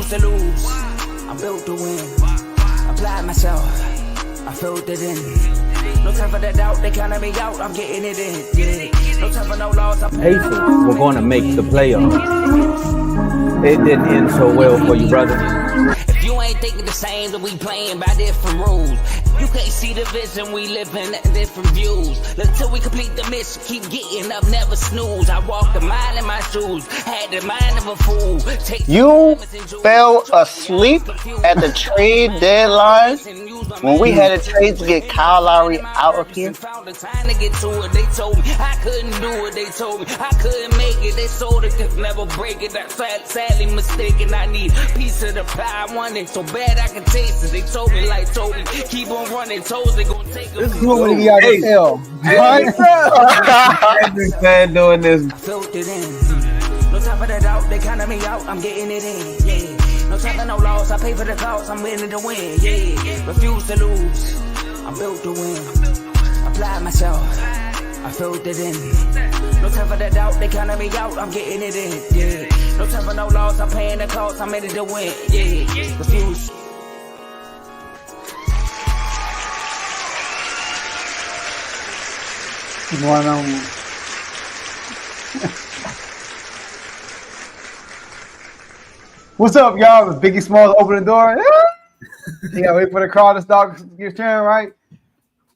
refuse to lose. I'm built to win. Apply myself. I filled it in. No time for the doubt. They counted me out. I'm getting it in. Yeah. No time for no loss. Pacers were going to make the playoffs. It didn't end so well for you, brother. If you ain't thinking the same, then we playing by different rules. You can't see the vision, we living at different views. Until we complete the mission, keep getting up, never snooze. I walked a mile in my shoes, had the mind of a fool. You fell asleep at the trade deadline when we had a trade to get Kyle Lowry out of here. They told me I couldn't do it. They told me I couldn't make it. They sold it, could never break it. That's sadly mistaken. I need a piece of the pie. I want it so bad I can taste it. They told me like Toby, keep on running toes. They gonna take it. This is what we got to tell. I've been doing this. I filled it in. No time for the doubt. They counted me out. I'm getting it in. Yeah. No time for no loss. I pay for the cost. I'm winning to win. Yeah. Refuse to lose. I'm built to win. Apply myself. I filled it in. No time for the doubt. They counted me out. I'm getting it in. Yeah. No time for no loss. I'm paying the cost. I'm ready to win. Yeah. Refuse. What's up, y'all? It's Biggie Smalls opening the door. You gotta wait for the crowd to start your turn, right?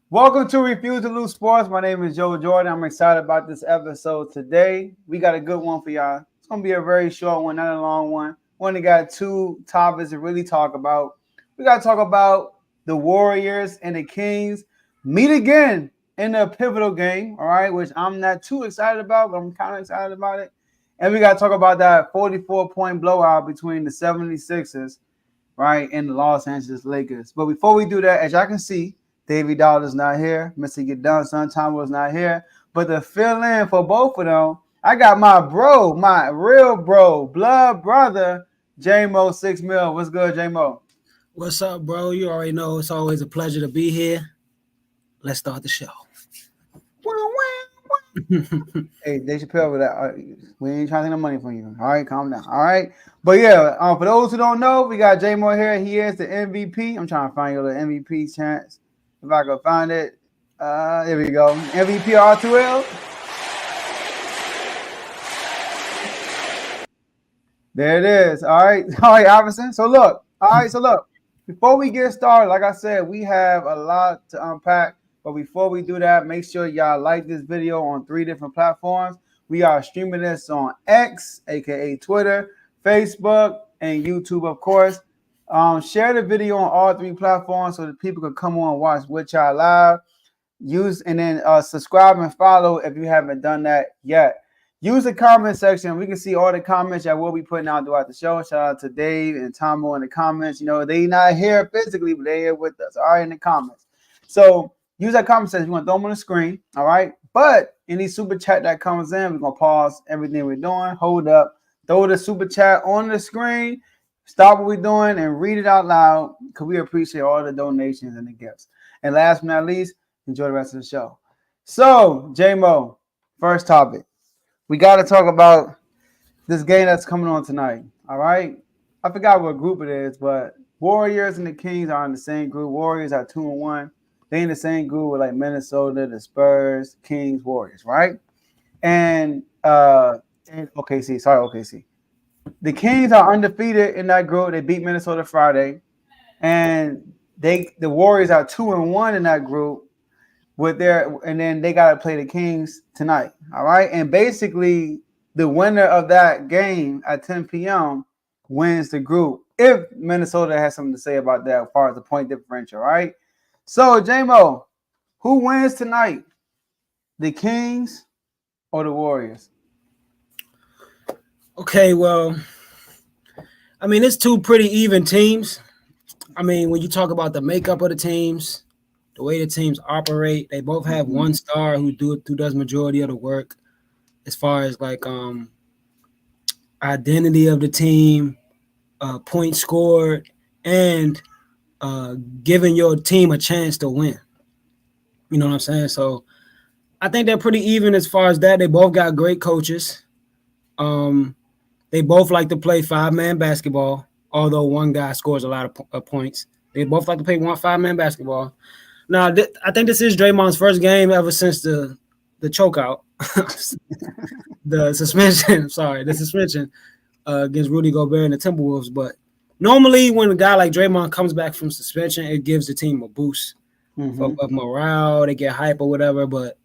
Welcome to Refuse to Lose Sports. My name is Joe Jordan. I'm excited about this episode today. We got a good one for y'all. It's gonna be a very short one, not a long one. We only got two topics to really talk about. We gotta talk about the Warriors and the Kings meet again in a pivotal game, all right, which I'm not too excited about, but I'm kind of excited about it. And we got to talk about that 44-point blowout between the 76ers, right, and the Los Angeles Lakers. But before we do that, as y'all can see, Davey Dollar's not here. Mr. Get Done, Son Tomo's not here. But to fill in for both of them, I got my bro, my real bro, blood brother, J-Mo 6 Mil. What's good, J-Mo? What's up, bro? You already know it's always a pleasure to be here. Let's start the show. Hey, Dave Chappelle, with that. We ain't trying to take no money from you. All right, calm down. All right. But yeah, for those who don't know, we got J-Mo here. He is the MVP. I'm trying to find you the MVP chance. If I can find it. There we go. MVP R2L. There it is. All right. All right, Iverson. So look. Before we get started, like I said, we have a lot to unpack. But before we do that, make sure y'all like this video on 3 different platforms. We are streaming this on X, aka Twitter, Facebook, and YouTube, of course. Share the video on all 3 platforms so that people can come on and watch with y'all live. Subscribe and follow if you haven't done that yet. Use the comment section. We can see all the comments I will be putting out throughout the show. Shout out to Dave and Tomo in the comments. You know, they not here physically, but they here with us. All right, in the comments. So use that comment section. We're going to throw them on the screen. All right. But any super chat that comes in, we're going to pause everything we're doing. Hold up. Throw the super chat on the screen. Stop what we're doing and read it out loud because we appreciate all the donations and the gifts. And last but not least, enjoy the rest of the show. So, J-Mo, first topic. We got to talk about this game that's coming on tonight. All right. I forgot what group it is, but Warriors and the Kings are in the same group. Warriors are 2-1. They in the same group with like Minnesota, the Spurs, Kings, Warriors, right? And OKC. The Kings are undefeated in that group. They beat Minnesota Friday. And the Warriors are 2-1 in that group and then they gotta play the Kings tonight. All right. And basically the winner of that game at 10 p.m. wins the group. If Minnesota has something to say about that as far as the point differential, right? So, J-Mo, who wins tonight? The Kings or the Warriors? Okay, well, I mean, it's 2 pretty even teams. I mean, when you talk about the makeup of the teams, the way the teams operate, they both have one star who does majority of the work as far as like identity of the team, points scored, and giving your team a chance to win. You know what I'm saying? So I think they're pretty even as far as that. They both got great coaches. They both like to play 5-man basketball. although one guy scores a lot of points. They both like to play 5-man basketball. Now, I think this is Draymond's first game ever since the chokeout, the suspension against Rudy Gobert and the Timberwolves. But normally when a guy like Draymond comes back from suspension, it gives the team a boost of morale. They get hype or whatever. But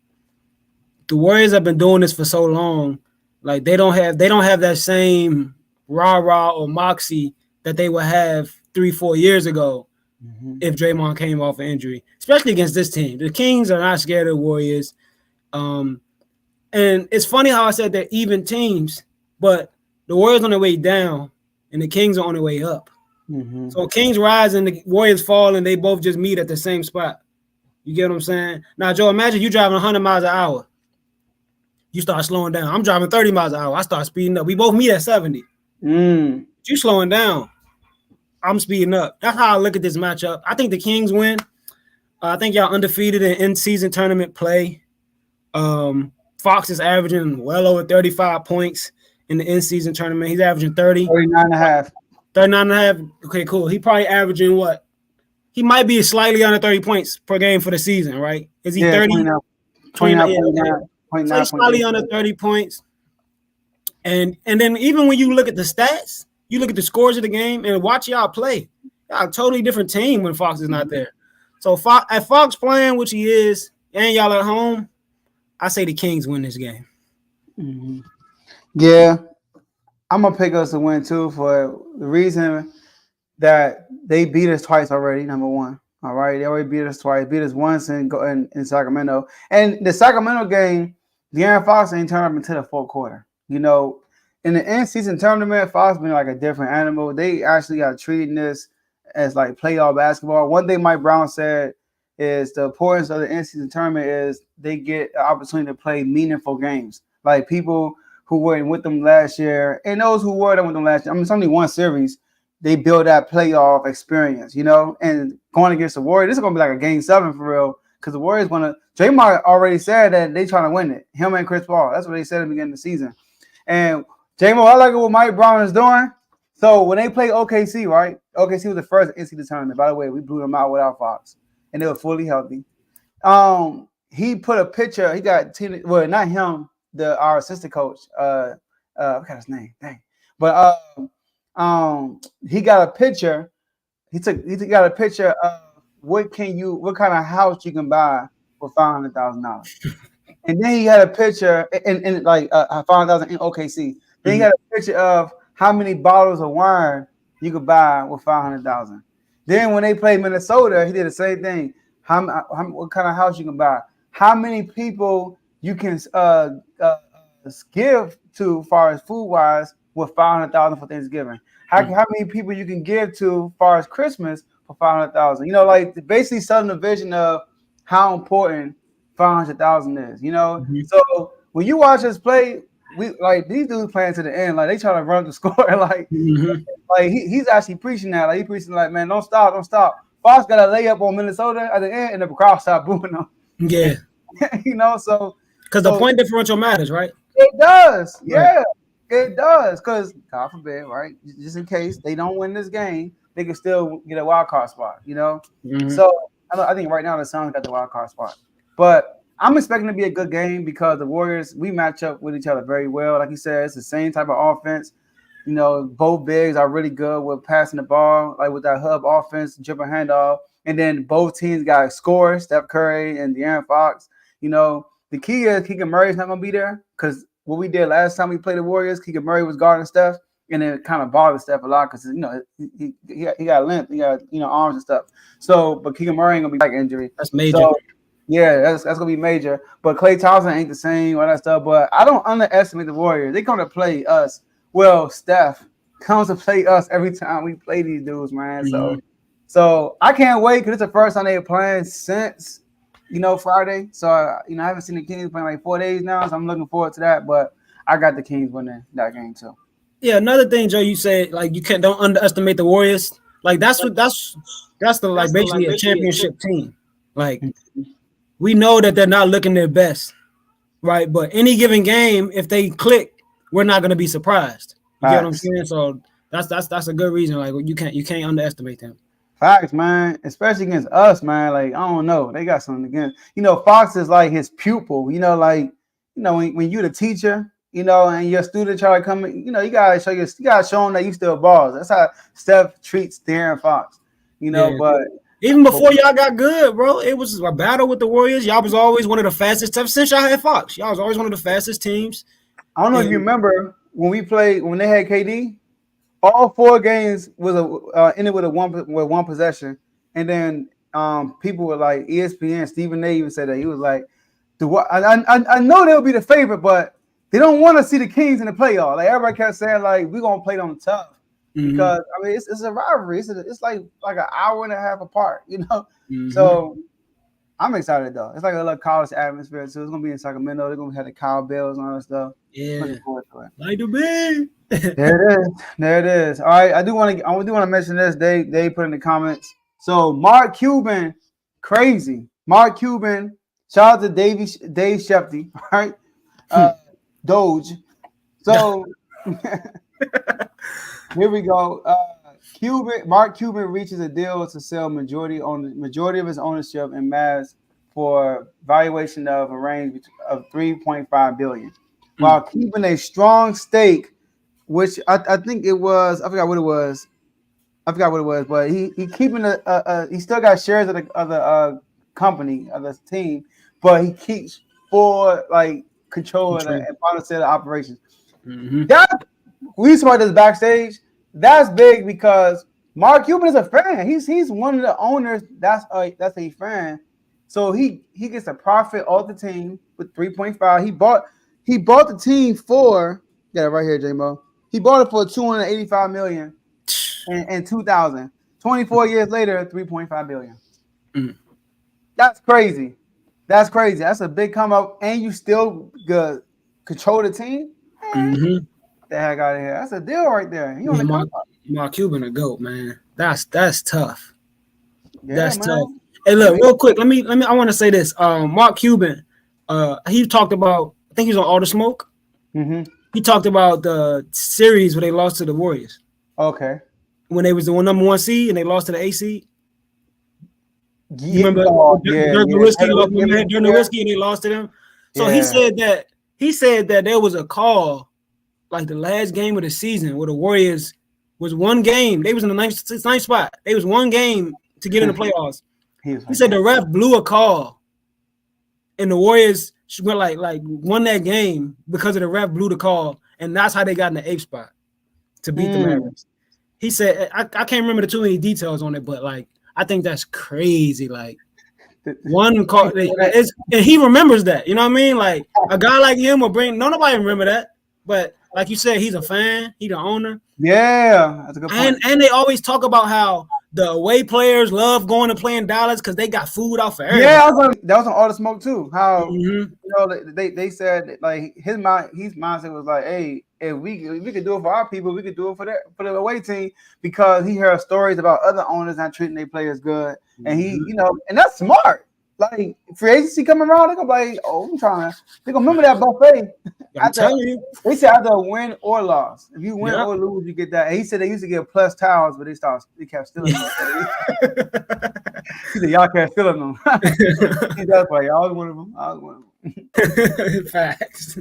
the Warriors have been doing this for so long, like they don't have that same rah-rah or moxie that they would have 3-4 years ago if Draymond came off an injury, especially against this team. The Kings are not scared of the Warriors. And it's funny how I said they're even teams, but the Warriors on their way down and the Kings are on their way up. So Kings rise and the Warriors fall, and they both just meet at the same spot. You get what I'm saying? Now, Joe, imagine you driving 100 miles an hour. You start slowing down. I'm driving 30 miles an hour. I start speeding up. We both meet at 70. You slowing down. I'm speeding up. That's how I look at this matchup. I think the Kings win. I think y'all undefeated in in-season tournament play. Fox is averaging well over 35 points in the in-season tournament. He's averaging 30. 39.5. 39.5. Okay, cool. He probably averaging what? He might be slightly under 30 points per game for the season, right? Is he 30? 29. So he's slightly under 30 points. And then even when you look at the stats, you look at the scores of the game and watch y'all play. Y'all a totally different team when Fox is not there. So Fox playing, which he is, and y'all at home, I say the Kings win this game. Yeah, I'm gonna pick us to win too for the reason that they beat us twice already. Number one, all right, they already beat us twice. Beat us once in Sacramento, and the Sacramento game, De'Aaron Fox ain't turned up until the fourth quarter. You know, in the in-season tournament, Fox been like a different animal. They actually are treating this as like playoff basketball. One thing Mike Brown said is the importance of the in-season tournament is they get an opportunity to play meaningful games. Like people who were with them last year and those who were with them last year. I mean, it's only one series. They build that playoff experience, you know, and going against the Warriors, this is going to be like a game 7 for real because the Warriors want to – Draymond already said that they trying to win it, him and Chris Paul. That's what they said at the beginning of the season. And J-Mo, I like what Mike Brown is doing. So when they play OKC, right, OKC was the first in-season tournament. By the way, we blew them out without Fox, and they were fully healthy. He put a picture – he got – well, not him, our assistant coach. I forgot his name. Dang. But he got a picture. He got a picture of what kind of house you can buy for $500,000. And then he had a picture in like $500,000 in OKC. Then he had a picture of how many bottles of wine you could buy with $500,000. Then when they played Minnesota, he did the same thing. What kind of house you can buy? How many people you can give to, as far as food wise, with $500,000 for Thanksgiving? How many people you can give to, as far as Christmas, for $500,000? You know, like basically selling the vision of how important $500,000 is. You know, so when you watch us play, we like these dudes playing to the end, like they trying to run the score, like he's actually preaching that, like he's preaching like, man, don't stop. Fox got a layup on Minnesota at the end, and the crowd stopped booing them. Yeah, you know, so because the point differential matters, right? It does, yeah. It does, because God forbid, right? Just in case they don't win this game, they can still get a wild card spot, you know? So I think right now the Suns got the wild card spot. But I'm expecting to be a good game because the Warriors, we match up with each other very well. Like you said, it's the same type of offense. You know, both bigs are really good with passing the ball, like with that hub offense, dribble handoff. And then both teams got scores, Steph Curry and De'Aaron Fox. You know, the key is Keegan Murray's not going to be there because what we did last time we played the Warriors, Keegan Murray was guarding Steph, and it kind of bothered Steph a lot because, you know, he got length, he got, you know, arms and stuff. So, but Keegan Murray ain't going to be back injury. That's major. So, yeah, that's going to be major. But Klay Thompson ain't the same, all that stuff. But I don't underestimate the Warriors. They're going to play us. Well, Steph comes to play us every time we play these dudes, man. So I can't wait because it's the first time they're playing since, you know, Friday. So, you know, I haven't seen the Kings playing like 4 days now, so I'm looking forward to that. But I got the Kings winning that game too. Yeah, another thing, Joe, you said like don't underestimate the Warriors. Like that's basically a championship team. Like we know that they're not looking their best, Right, but any given game, if they click, we're not going to be surprised. You get what I'm saying? So That's a good reason. Like you can't underestimate them. Facts, man. Especially against us, man. Like, I don't know. They got something against. Fox is like his pupil. When you're the teacher, and your student try to come in, you gotta show them that you still balls. That's how Steph treats De'Aaron Fox. But even before y'all got good, bro, it was a battle with the Warriors. Y'all was always one of the fastest. Since y'all had Fox, y'all was always one of the fastest teams. I don't know if you remember when they had KD. All 4 games was ended with one possession, and then people were like ESPN. Stephen A. even said that he was like, I know they'll be the favorite, but they don't want to see the Kings in the playoff. Like everybody kept saying, like we're gonna play them tough because it's a rivalry. It's like an hour and a half apart, So I'm excited though. It's like a little college atmosphere, so it's gonna be in Sacramento. They're gonna have the cowbells and all that stuff. Yeah, looking forward to it. like the big. There it is. All right, I do want to mention this. They put in the comments. So Mark Cuban, crazy. Mark Cuban, shout out to Dave Shefty, right? Doge. So here we go. Mark Cuban reaches a deal to sell majority of his ownership in Mavs for valuation of a range of $3.5 billion, while keeping a strong stake, which I think it was. I forgot what it was, but he keeping he still got shares of the company of the team, but he keeps full control of the final set of operations. That we talk about this backstage. That's big because Mark Cuban is a fan. He's one of the owners. That's a fan. So he gets a profit off the team with 3.5. He bought the team for right here, J-Mo. He bought it for $285 million in 2000. 24 years later, $3.5 billion. That's crazy. That's a big come up, and you still control the team. The heck out of here. That's a deal right there. Mark Cuban a GOAT, man. That's tough. Yeah, that's man. tough. Hey, look, real quick. Let me. I want to say this. Mark Cuban. He talked about. I think he was on All the Smoke. He talked about the series where they lost to the Warriors. Okay. When they was the number 1 seed and they lost to the AC. You remember Dirk Nowitzki and they lost to them. So he said that there was a call. Like the last game of the season where the Warriors was one game. They was in the ninth spot. They was one game to get in the playoffs. He said the ref blew a call and the Warriors went like won that game because of the ref blew the call. And that's how they got in the 8th spot to beat the Mavericks. He said, I can't remember too many details on it, but I think that's crazy. Like one call, and he remembers that. You know what I mean? Like a guy like him will bring. Nobody remember that, but. Like you said, he's a fan. He's the owner. Yeah, that's a good point. And they always talk about how the away players love going to play in Dallas because they got food out for everybody. Yeah, that was on All the Smoke too. How they said like his mindset was like, hey, if we could do it for our people, we could do it for the away team because he heard stories about other owners not treating their players good, and he and that's smart. Like free agency coming around, they're gonna be like, oh, they're gonna remember that buffet. I'm telling you. They said either win or loss. If you win or lose, you get that. And he said they used to get plus towels, but they kept stealing them. He said y'all kept stealing them. That's why I was one of them. Facts.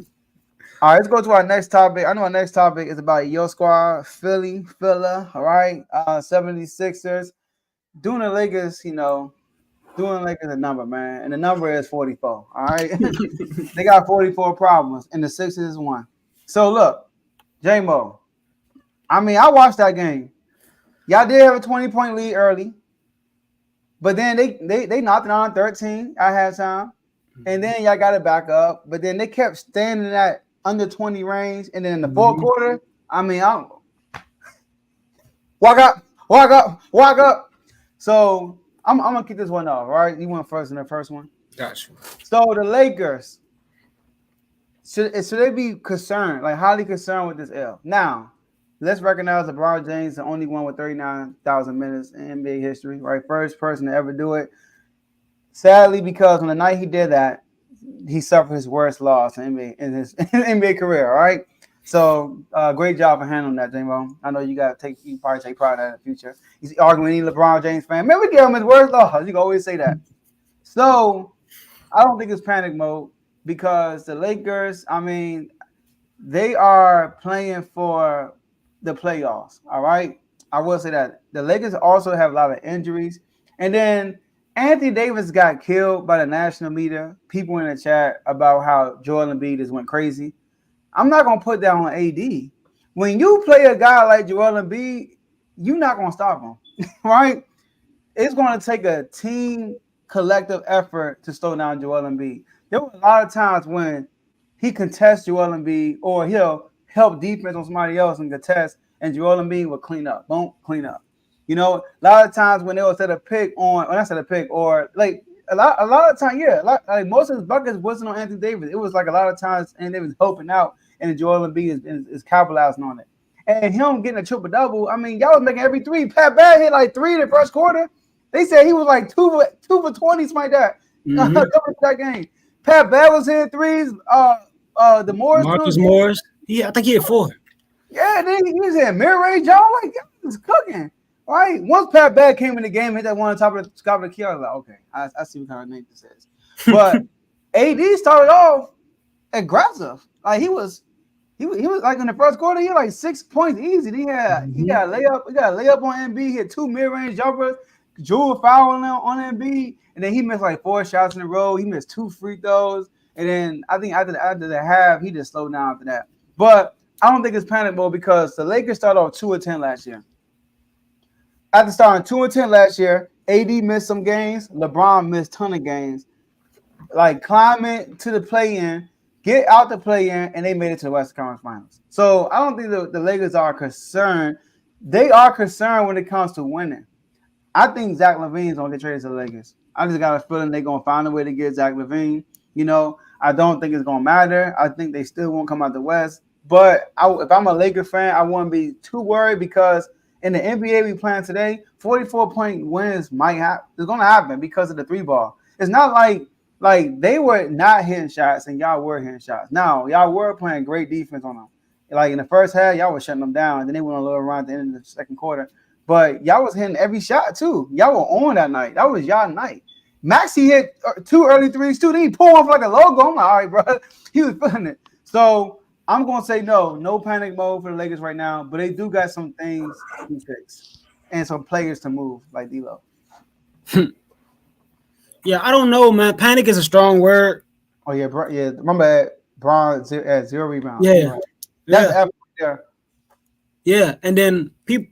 All right, let's go to our next topic. I know our next topic is about your squad, Phila, all right? 76ers. Doing the Lakers, doing Lakers a number, man. And the number is 44, all right? They got 44 problems, and the Sixers is 1. So, look, J-Mo, I watched that game. Y'all did have a 20-point lead early, but then they knocked it on 13 at halftime, and then y'all got it back up, but then they kept standing at under 20 range, and then in the fourth quarter, walk up. So, I'm gonna kick this one off, right? You went first in the first one. Gotcha. So the Lakers, should they be concerned, like highly concerned with this L? Now, let's recognize LeBron James, the only one with 39,000 minutes in NBA history, right? First person to ever do it. Sadly, because on the night he did that, he suffered his worst loss in his NBA career, all right? So great job for handling that, J-Mo. I know you probably take pride in that in the future. He's arguing any LeBron James fan. Man, we give him his words. Oh, you can always say that. So I don't think it's panic mode because the Lakers, I mean, they are playing for the playoffs. All right. I will say that. The Lakers also have a lot of injuries. And then Anthony Davis got killed by the national media. People in the chat about how Joel Embiid just went crazy. I'm not gonna put that on AD. When you play a guy like Joel Embiid, you're not gonna stop him, right? It's gonna take a team collective effort to slow down Joel Embiid. There were a lot of times when he contests Joel Embiid, or he'll help defense on somebody else and contest, and Joel Embiid will clean up. Boom, clean up. You know, a lot of times when they will set a pick on, when I set a pick, or like a lot of times, yeah, like most of his buckets wasn't on Anthony Davis. It was like a lot of times, and they was helping out, and Joel Embiid is capitalizing on it. And him getting a triple double, I mean, y'all was making every three. Pat Bev hit like 3 in the first quarter. They said he was like 2 for 20, something like that. That game. Pat Bev was hitting threes. The Morris, Marcus Morris. I think he had 4. Yeah, then he was hitting mid-range. Y'all like he was cooking. Right. Once Pat Bev came in the game, hit that one on top of the key, I was like, okay, I see what kind of name this is. But AD started off aggressive. Like he was like in the first quarter, he had like 6 points easy. He got a layup on Embiid. He had 2 mid-range jumpers. Drew a foul on Embiid, and then he missed like 4 shots in a row. He missed 2 free throws, and then I think after the half, he just slowed down after that. But I don't think it's panic mode because the Lakers started off 2-10 last year. After starting 2-10 last year, AD missed some games. LeBron missed a ton of games. Like climbing to the play-in, get out the play-in, and they made it to the Western Conference Finals. So I don't think the Lakers are concerned. They are concerned when it comes to winning. I think Zach LaVine's gonna get traded to the Lakers. I just got a feeling they're gonna find a way to get Zach LaVine. You know, I don't think it's gonna matter. I think they still won't come out the West. But if I'm a Laker fan, I wouldn't be too worried because in the NBA we playing today, 44-point wins might happen. It's gonna happen because of the 3-ball. It's not like they were not hitting shots and y'all were hitting shots. No, y'all were playing great defense on them. Like in the first half, y'all was shutting them down, and then they went on a little run at the end of the second quarter. But y'all was hitting every shot too. Y'all were on that night. That was y'all night. Maxey hit 2 early threes too. Then he pulled off like a logo. I'm like, all right, bro. He was feeling it. So I'm gonna say no panic mode for the Lakers right now. But they do got some things to fix and some players to move, like D'Lo. Yeah, I don't know, man. Panic is a strong word. Oh yeah, yeah. Remember Bron at 0 rebounds. Yeah, right. That's effort there. Yeah, and then people.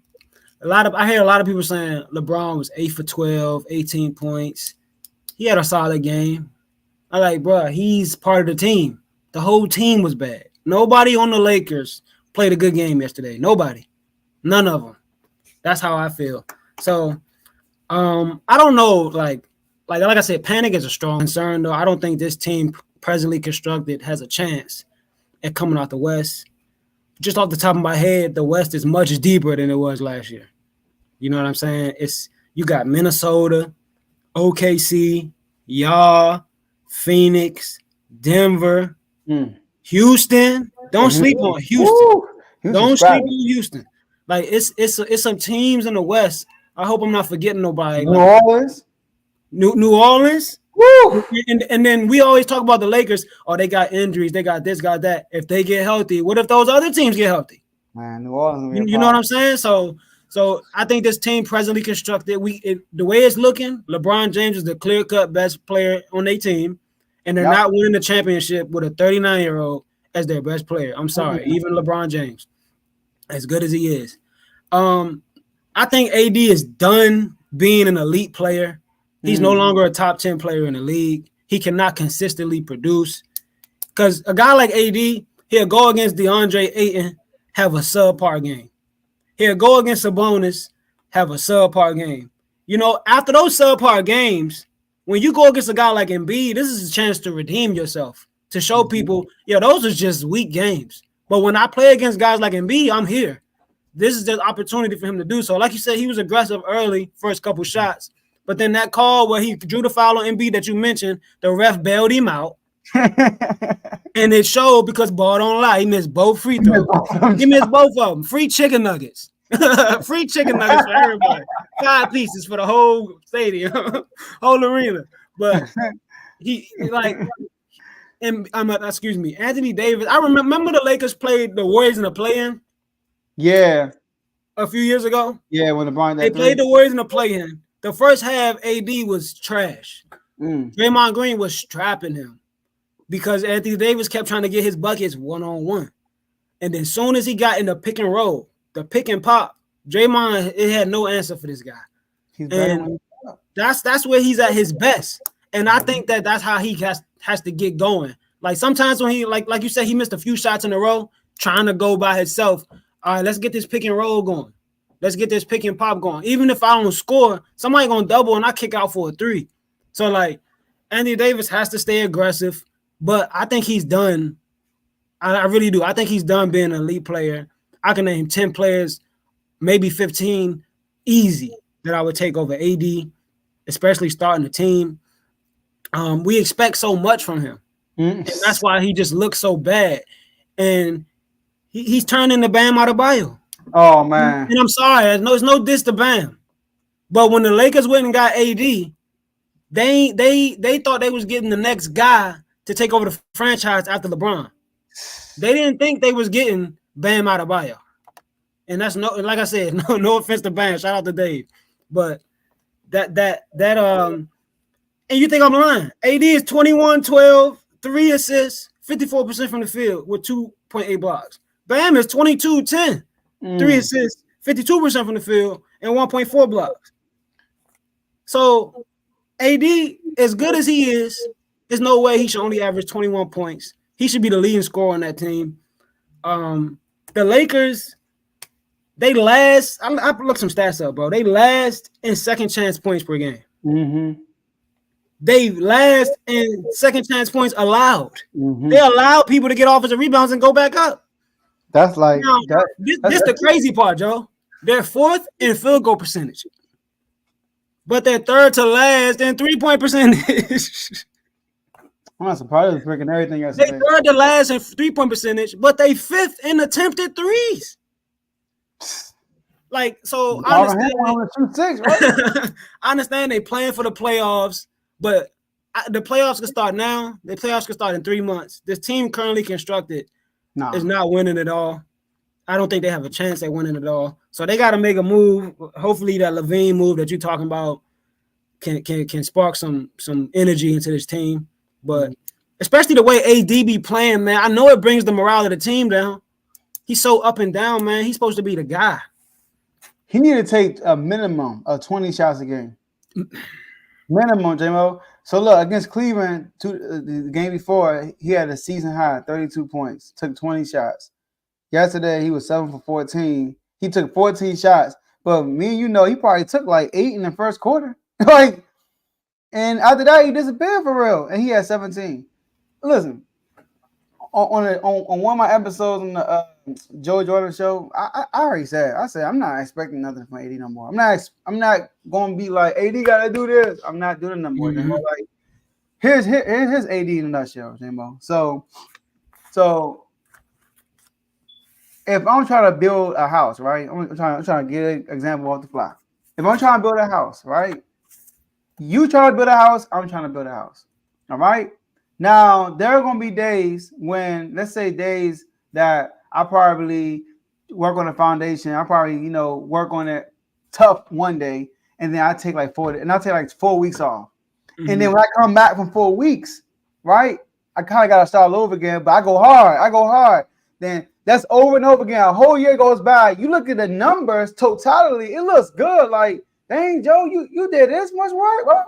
I hear a lot of people saying LeBron was 8 for 12, 18 points. He had a solid game. I'm like, bro, he's part of the team. The whole team was bad. Nobody on the Lakers played a good game yesterday. Nobody. None of them. That's how I feel. So, I don't know. Like I said, panic is a strong concern, though. I don't think this team presently constructed has a chance at coming out the West. Just off the top of my head, the West is much deeper than it was last year. You know what I'm saying? You got Minnesota, OKC, y'all, Phoenix, Denver, Houston. Don't sleep on Houston. Don't sleep on Houston. Like it's some teams in the West. I hope I'm not forgetting nobody. New Orleans. New Orleans. Woo! And then we always talk about the Lakers. Oh, they got injuries. They got this, got that. If they get healthy, what if those other teams get healthy? Man, New Orleans. You know what I'm saying? So I think this team presently constructed, the way it's looking, LeBron James is the clear-cut best player on their team, and they're not winning the championship with a 39-year-old as their best player. I'm sorry, even LeBron James, as good as he is. I think AD is done being an elite player. He's no longer a top 10 player in the league. He cannot consistently produce. Because a guy like AD, he'll go against DeAndre Ayton, have a subpar game. He'll go against Sabonis, have a subpar game. You know, after those subpar games, when you go against a guy like Embiid, this is a chance to redeem yourself, to show people, those are just weak games. But when I play against guys like Embiid, I'm here. This is the opportunity for him to do so. Like you said, he was aggressive early, first couple shots. But then that call where he drew the foul on Embiid that you mentioned, the ref bailed him out. And it showed because ball don't lie. He missed both free throws. He missed both of them. Free chicken nuggets. Free chicken nuggets for everybody. 5 pieces for the whole stadium, whole arena. But he like, and excuse me, Anthony Davis. I remember the Lakers played the Warriors in the play-in. Yeah. A few years ago. Yeah, when LeBron they played the Warriors in the play-in. The first half, AD was trash. Draymond Green was strapping him because Anthony Davis kept trying to get his buckets one-on-one. And then soon as he got in the pick and roll, the pick and pop, Draymond, it had no answer for this guy. And that's where he's at his best. And I think that's how he has to get going. Like sometimes when he, like you said, he missed a few shots in a row trying to go by himself. All right, let's get this pick and roll going. Let's get this pick and pop going. Even if I don't score, somebody gonna double and I kick out for a 3. So like Anthony Davis has to stay aggressive, but I think he's done. I really do. I think he's done being an elite player. I can name 10 players, maybe 15, easy that I would take over AD, especially starting the team. We expect so much from him, and that's why he just looks so bad. And he's turning the Bam Adebayo. Oh man! And I'm sorry, it's no diss to Bam, but when the Lakers went and got AD, they thought they was getting the next guy to take over the franchise after LeBron. They didn't think they was getting Bam Adebayo, and that's like I said, no offense to Bam, shout out to Dave, but that and you think I'm lying? AD is 21, 12, 3 assists, 54% from the field with 2.8 blocks. Bam is 22, 10. 3 assists, 52% from the field, and 1.4 blocks. So, AD, as good as he is, there's no way he should only average 21 points. He should be the leading scorer on that team. The Lakers, they last. I looked some stats up, bro. They last in second chance points per game. Mm-hmm. They last in second chance points allowed. Mm-hmm. They allow people to get offensive rebounds and go back up. That's like this the crazy part, Joe. They're 4th in field goal percentage, but they're 3rd to last in 3-point percentage. I'm not surprised with freaking everything yesterday. They 3rd to last in 3-point percentage, but they 5th in attempted threes. Like so, I understand. I understand they playing for the playoffs, but the playoffs can start now. The playoffs can start in 3 months. This team currently constructed. Is not winning at all. I don't think they have a chance at winning at all. So they got to make a move. Hopefully that Levine move that you're talking about can spark some energy into this team. But especially the way AD be playing, man, I know it brings the morale of the team down. He's so up and down, man. He's supposed to be the guy. He need to take a minimum of 20 shots a game. Minimum, J-Mo. So look, against Cleveland, the game before, he had a season high, 32 points, took 20 shots. Yesterday, he was 7 for 14. He took 14 shots, but he probably took like 8 in the first quarter. And after that, he disappeared for real, and he had 17. Listen, on one of my episodes on the Joe Jordan show, I already said, I'm not expecting nothing from AD no more. I'm not going to be like, AD got to do this. I'm not doing it no more. Mm-hmm. Like, here's AD in a nutshell, Jimbo. So if I'm trying to build a house, right? I'm trying to get an example off the fly. If I'm trying to build a house, right? You try to build a house, I'm trying to build a house. All right? Now, there are going to be days when, let's say days that I probably work on the foundation. I probably, work on it tough one day, and then I take like 4 weeks off. Mm-hmm. And then when I come back from 4 weeks, right, I kind of got to start all over again, but I go hard. Then that's over and over again. A whole year goes by. You look at the numbers, totality, it looks good. Like, dang, Joe, you did this much work, blah, blah.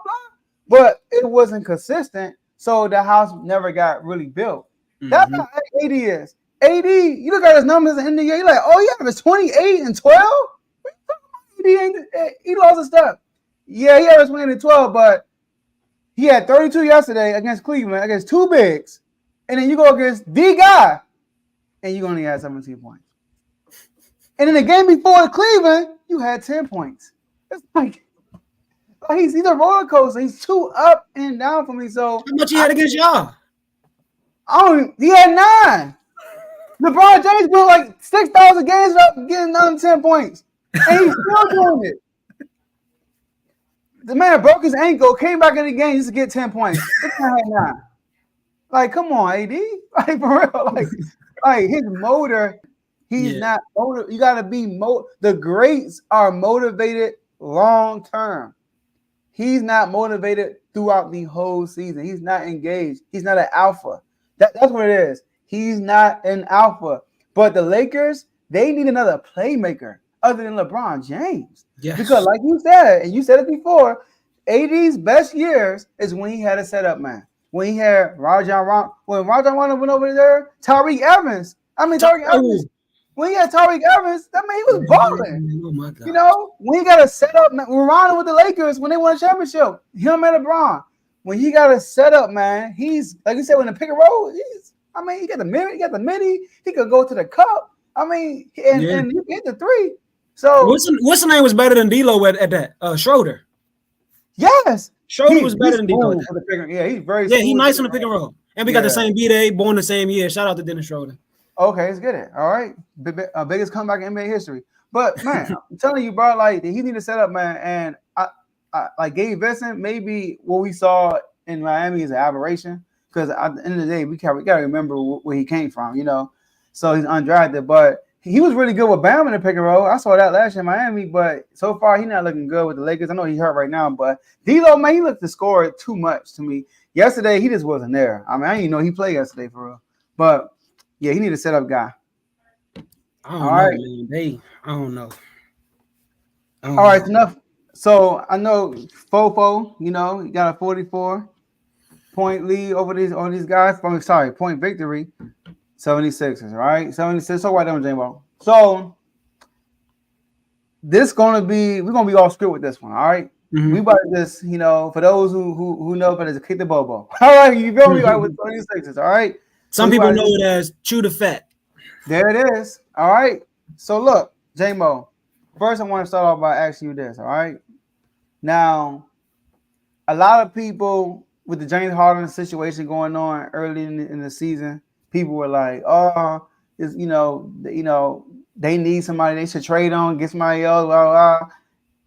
But it wasn't consistent, so the house never got really built. Mm-hmm. That's how AD is. AD, you look at his numbers in the year, you're like, oh, yeah, it was 28 and 12? He lost his stuff. Yeah, he averaged 28 and 12, but he had 32 yesterday against Cleveland, against 2 bigs. And then you go against the guy, and you only had 17 points. And in the game before Cleveland, you had 10 points. It's like he's a roller coaster. He's too up and down for me. So how much he had against y'all? He had 9. LeBron James built like 6,000 games without getting under 10 points. And he's still doing it. The man broke his ankle, came back in the game just to get 10 points. This man had 9. Like, come on, AD. Like, for real. Like his motor, he's not motivated. You got to be the greats are motivated long term. He's not motivated throughout the whole season. He's not engaged. He's not an alpha. That's what it is. He's not an alpha. But the Lakers, they need another playmaker other than LeBron James. Yes. Because like you said, and you said it before, AD's best years is when he had a setup man. When he had Rajon Rondo went over there, Tariq Evans. When he had Tariq Evans, that mean he was balling. Oh my God. You know, when he got a setup, when Rondo with the Lakers, when they won a championship, him and LeBron. When he got a setup, man, he's like you said, when the pick and roll, he got the midi, he could go to the cup. And he hit the 3. So what's the name was better than D'Lo at that? Schroeder. Yes. Schroeder was better than D'Lo. Yeah, he's very he's nice on the pick and roll. And we got the same B-Day, born the same year. Shout out to Dennis Schroeder. Okay, let's get it. All right. Biggest comeback in NBA history. But man, I'm telling you, bro, like he need to set up, man. And I like Gabe Vincent, maybe what we saw in Miami is an aberration. Because at the end of the day, we gotta remember where he came from, you know. So he's undrafted, but he was really good with Bam in the pick and roll. I saw that last year in Miami, but so far he's not looking good with the Lakers. I know he's hurt right now, but D'Lo, man, he looked to score too much to me. Yesterday, he just wasn't there. I didn't even know he played yesterday for real. But yeah, he need a setup guy. I don't know. All right, enough. So I know Fofo, you know, he got a 44-point lead over these guys. Point victory. 76ers, right? 76. So why don't J-Mo? So we're gonna be all script with this one, all right? Mm-hmm. We about to just, you know, for those who know about it, kick the bobo. All right, you feel me? Right, with 76ers, all right? Some people know it as chew the fat. There it is. All right. So look, J-Mo, first I want to start off by asking you this, all right? Now, a lot of people with the James Harden situation going on early in the season, people were like, "Oh, they need somebody they should trade on, get somebody else, blah, blah, blah."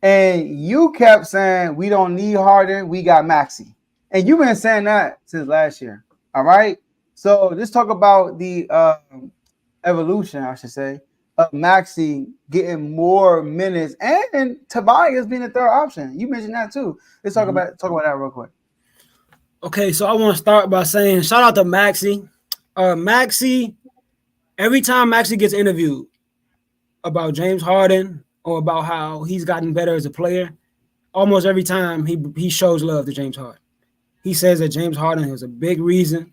And you kept saying, "We don't need Harden, we got Maxey." And you've been saying that since last year. All right. So let's talk about the evolution, I should say, of Maxey getting more minutes and Tobias being the third option. You mentioned that too. Let's talk about that real quick. Okay, so I want to start by saying shout out to Maxey. Maxey, every time Maxey gets interviewed about James Harden or about how he's gotten better as a player, almost every time he shows love to James Harden. He says that James Harden is a big reason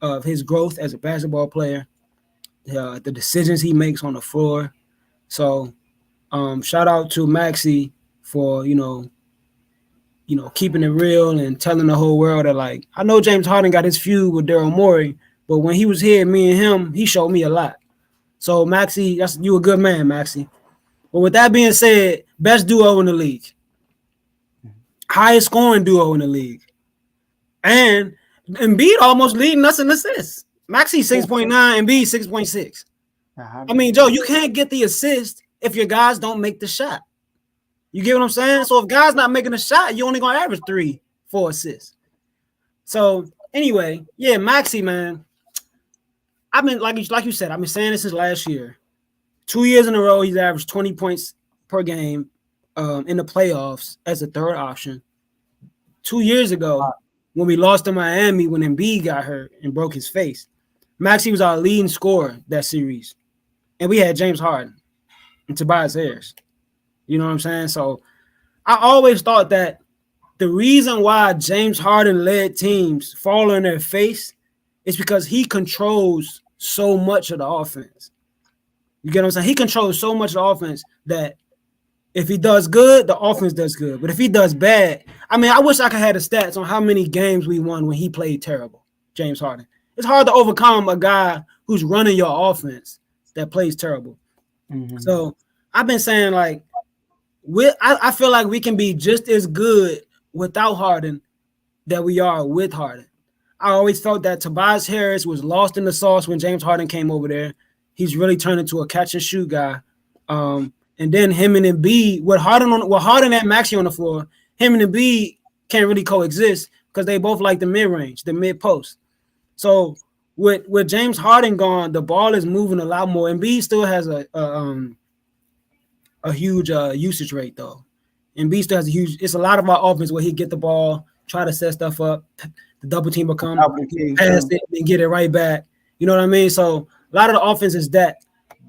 of his growth as a basketball player, the decisions he makes on the floor. So shout out to Maxey for, keeping it real and telling the whole world that, like, I know James Harden got his feud with Daryl Morey, but when he was here, me and him, he showed me a lot. So Maxey, you a good man, Maxey. But with that being said, best duo in the league, highest scoring duo in the league, and Embiid almost leading us in assists. Maxey 6.9, Embiid 6.6. I mean, Joe, you can't get the assist if your guys don't make the shot. You get what I'm saying? So if guys not making a shot, you're only gonna average 3-4 assists. So anyway, yeah, Maxey, man. I've been like you said, I've been saying this since last year. 2 years in a row, he's averaged 20 points per game in the playoffs as a third option. 2 years ago, when we lost to Miami, when Embiid got hurt and broke his face, Maxey was our leading scorer that series. And we had James Harden and Tobias Harris. You know what I'm saying? So I always thought that the reason why James Harden led teams fall on their face is because he controls so much of the offense. You get what I'm saying? He controls so much of the offense that if he does good, the offense does good. But if he does bad, I mean, I wish I could have the stats on how many games we won when he played terrible, James Harden. It's hard to overcome a guy who's running your offense that plays terrible. Mm-hmm. So I've been saying, like, I feel like we can be just as good without Harden that we are with Harden. I always felt that Tobias Harris was lost in the sauce when James Harden came over there. He's really turned into a catch and shoot guy. And then him and Embiid, with Harden and Maxey on the floor, him and Embiid can't really coexist because they both like the mid range, the mid post. So with James Harden gone, the ball is moving a lot more. Embiid still has a huge usage rate though. Embiid still has a huge. It's a lot of our offense where he get the ball, try to set stuff up, the double team will come, pass it, and get it right back. You know what I mean? So a lot of the offense is that,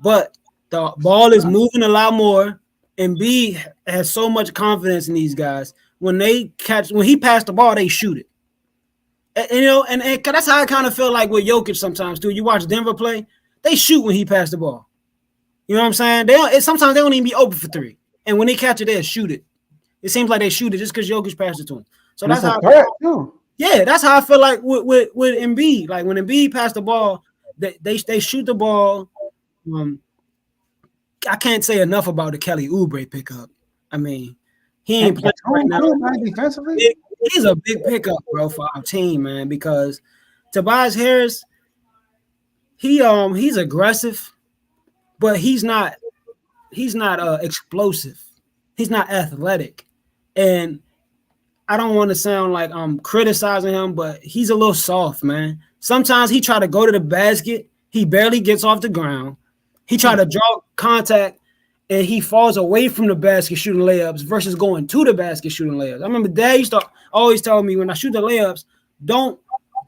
but the ball is moving a lot more. Embiid has so much confidence in these guys. When he passed the ball, they shoot it. And that's how I kind of feel like with Jokic sometimes too. You watch Denver play, they shoot when he passed the ball. You know what I'm saying? Sometimes they don't even be open for three, and when they catch it, they'll shoot it. It seems like they shoot it just because Jokic passed it to him. So that's how. Yeah, that's how I feel like with Embiid. Like when Embiid passed the ball, they shoot the ball. I can't say enough about the Kelly Oubre pickup. I mean, he ain't playing right now. Defensively, he's a big pickup, bro, for our team, man. Because Tobias Harris, he's aggressive, but he's not explosive. He's not athletic, and I don't want to sound like I'm criticizing him, but he's a little soft, man. Sometimes he try to go to the basket, he barely gets off the ground. He try to draw contact, and he falls away from the basket shooting layups versus going to the basket shooting layups. I remember Dad used to always tell me when I shoot the layups, don't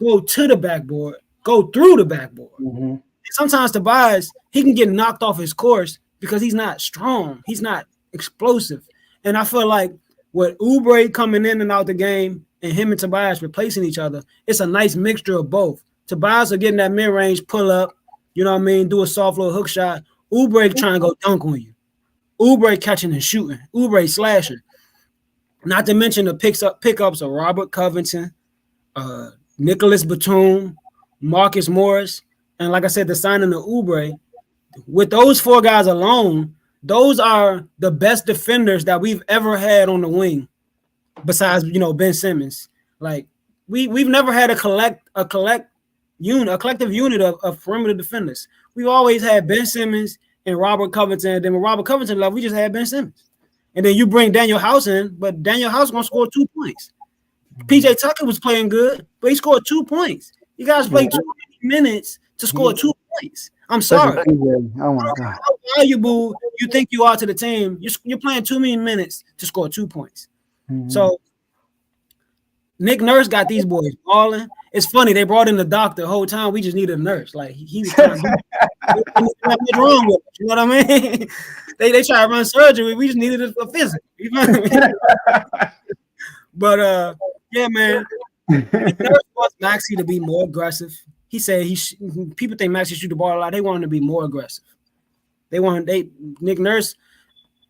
go to the backboard, go through the backboard. Mm-hmm. Sometimes Tobias, he can get knocked off his course because he's not strong. He's not explosive. And I feel like with Oubre coming in and out the game and him and Tobias replacing each other, it's a nice mixture of both. Tobias are getting that mid-range pull-up, you know what I mean, do a soft little hook shot. Oubre trying to go dunk on you. Oubre catching and shooting. Oubre slashing. Not to mention the pickups of Robert Covington, Nicholas Batum, Marcus Morris, and like I said, the signing of Oubre. With those four guys alone, those are the best defenders that we've ever had on the wing, besides Ben Simmons. Like we've never had a collective unit of perimeter defenders. We've always had Ben Simmons and Robert Covington. And then when Robert Covington left, we just had Ben Simmons. And then you bring Daniel House in, but Daniel House gonna score 2 points. PJ Tucker was playing good, but he scored 2 points. You guys played 2 minutes to score 2 points. I'm sorry. Oh my God. How valuable you think you are to the team? You're playing too many minutes to score 2 points. Mm-hmm. So Nick Nurse got these boys balling. It's funny, they brought in the doctor the whole time. We just needed a nurse. Like he was trying to what's wrong with it, you know what I mean? They try to run surgery. We just needed a physical. You know what I mean? But yeah, man. Nick Nurse wants Maxey to be more aggressive. He said people think Maxey shoot the ball a lot. They want him to be more aggressive. Nick Nurse,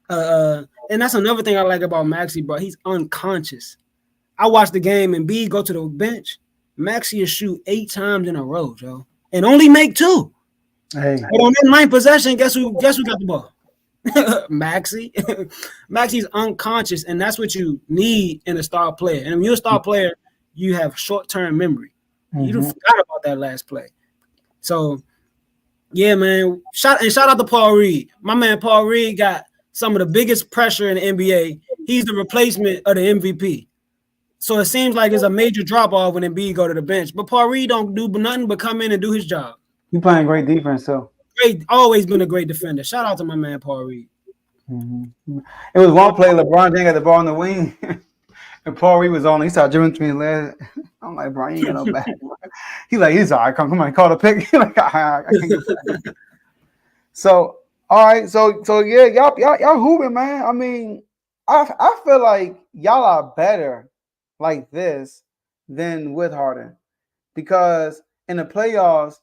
and that's another thing I like about Maxey, bro. He's unconscious. I watched the game and B go to the bench. Maxey will shoot 8 times in a row, Joe, and only make 2. Hey. But on that 9th possession, guess who got the ball? Maxey. Maxey's unconscious, and that's what you need in a star player. And when you're a star player, you have short-term memory. Mm-hmm. You forgot about that last play. So, yeah, man. Shout out to Paul Reed. My man Paul Reed got some of the biggest pressure in the NBA. He's the replacement of the MVP. So it seems like it's a major drop-off when Embiid go to the bench. But Paul Reed don't do nothing but come in and do his job. You playing great defense, so. Great, always been a great defender. Shout out to my man Paul Reed. Mm-hmm. It was one play, LeBron James got the ball on the wing. And Paul Reed was on. He started dribbling to me last. I'm like, bro, you ain't got no back. He's all right. Come on, call the pick. Like, I can't get back. So, all right. So yeah, y'all hooping, man. I mean, I feel like y'all are better like this than with Harden, because in the playoffs,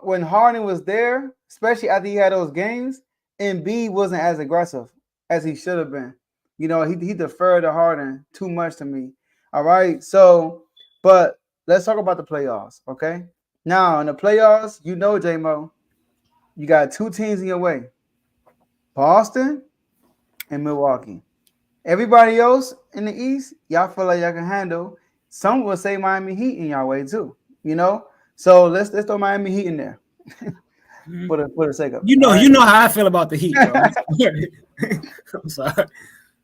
when Harden was there, especially after he had those games, Embiid wasn't as aggressive as he should have been. You know, he deferred to Harden too much to me. All right. So, but let's talk about the playoffs. Okay. Now in the playoffs, J-Mo, you got 2 teams in your way, Boston and Milwaukee. Everybody else in the East, y'all feel like y'all can handle. some will say Miami Heat in y'all way too. You know, so let's throw Miami Heat in there for the sake of it. You know how I feel about the Heat, bro. I'm sorry.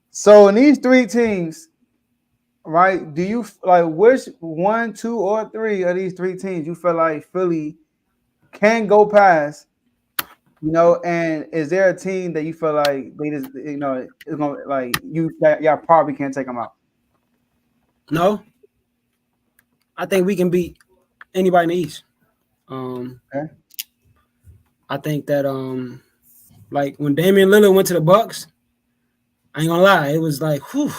So in these three teams, right? Do you like which 1, 2, or 3 of these three teams you feel like Philly can go past? You know, and is there a team that you feel like they just, you know, it's gonna like y'all probably can't take them out? No, I think we can beat anybody in the East. Okay. I think that like when Damian Lillard went to the Bucks, I ain't gonna lie, it was like, whew.